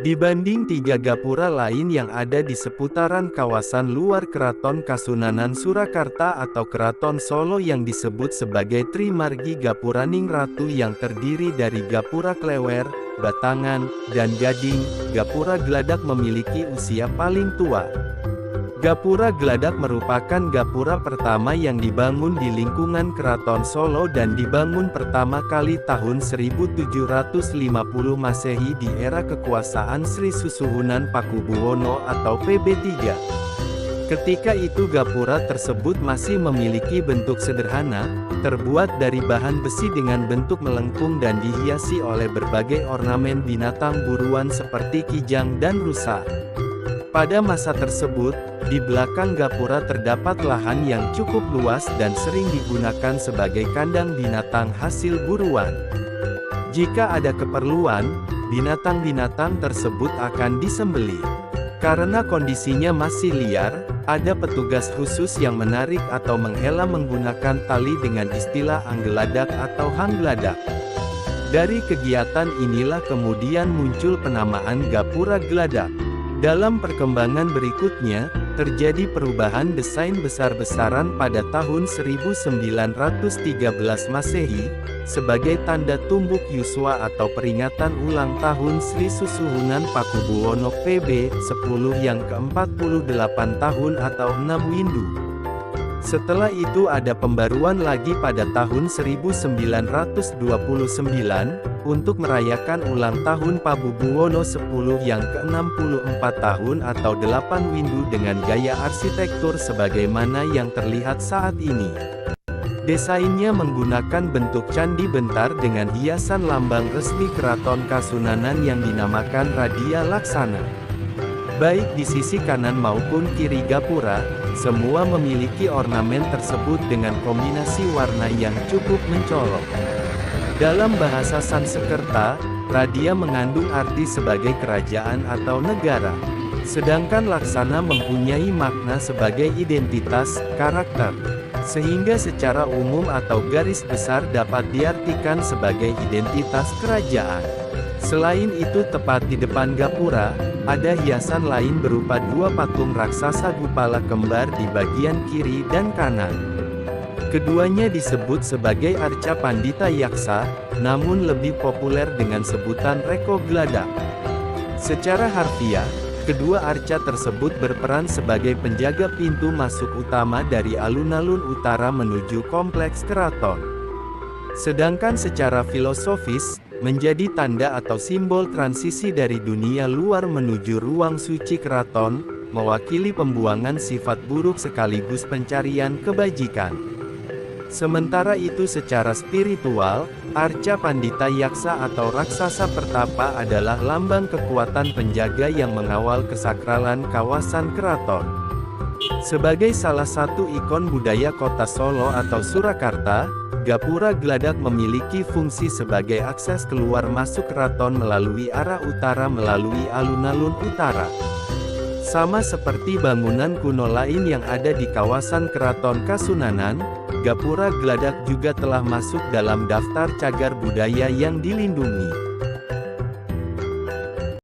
Dibanding tiga gapura lain yang ada di seputaran kawasan luar Keraton Kasunanan Surakarta atau Keraton Solo yang disebut sebagai Trimargi Gapuraning Ratu yang terdiri dari Gapura Klewer, Batangan, dan Gading, Gapura Gladak memiliki usia paling tua. Gapura Gladak merupakan gapura pertama yang dibangun di lingkungan Keraton Solo dan dibangun pertama kali tahun 1750 Masehi di era kekuasaan Sri Susuhunan Pakubuwono atau PB3. Ketika itu gapura tersebut masih memiliki bentuk sederhana, terbuat dari bahan besi dengan bentuk melengkung dan dihiasi oleh berbagai ornamen binatang buruan seperti kijang dan rusa. Pada masa tersebut, di belakang gapura terdapat lahan yang cukup luas dan sering digunakan sebagai kandang binatang hasil buruan. Jika ada keperluan, binatang-binatang tersebut akan disembelih. Karena kondisinya masih liar, ada petugas khusus yang menarik atau menghela menggunakan tali dengan istilah anggeladak atau hanggladak. Dari kegiatan inilah kemudian muncul penamaan Gapura Gladak. Dalam perkembangan berikutnya, terjadi perubahan desain besar-besaran pada tahun 1913 Masehi, sebagai tanda tumbuk yuswa atau peringatan ulang tahun Sri Susuhunan Pakubuwono PB 10 yang ke-48 tahun atau 6 Windu. Setelah itu ada pembaruan lagi pada tahun 1929, untuk merayakan ulang tahun Pabubuwono 10 yang ke-64 tahun atau 8 Windu dengan gaya arsitektur sebagaimana yang terlihat saat ini. Desainnya menggunakan bentuk candi bentar dengan hiasan lambang resmi Keraton Kasunanan yang dinamakan Radia Laksana. Baik di sisi kanan maupun kiri gapura, semua memiliki ornamen tersebut dengan kombinasi warna yang cukup mencolok. Dalam bahasa Sanskerta, Radia mengandung arti sebagai kerajaan atau negara. Sedangkan Laksana mempunyai makna sebagai identitas, karakter. Sehingga secara umum atau garis besar dapat diartikan sebagai identitas kerajaan. Selain itu tepat di depan gapura, ada hiasan lain berupa dua patung raksasa Gupala kembar di bagian kiri dan kanan. Keduanya disebut sebagai Arca Pandita Yaksa, namun lebih populer dengan sebutan Reko Gladak. Secara harfiah, kedua arca tersebut berperan sebagai penjaga pintu masuk utama dari alun-alun utara menuju kompleks keraton. Sedangkan secara filosofis, menjadi tanda atau simbol transisi dari dunia luar menuju ruang suci keraton, mewakili pembuangan sifat buruk sekaligus pencarian kebajikan. Sementara itu secara spiritual, Arca Pandita Yaksa atau raksasa pertapa adalah lambang kekuatan penjaga yang mengawal kesakralan kawasan keraton. Sebagai salah satu ikon budaya kota Solo atau Surakarta, Gapura Gladak memiliki fungsi sebagai akses keluar masuk keraton melalui arah utara melalui alun-alun utara. Sama seperti bangunan kuno lain yang ada di kawasan Keraton Kasunanan, Gapura Gladak juga telah masuk dalam daftar cagar budaya yang dilindungi.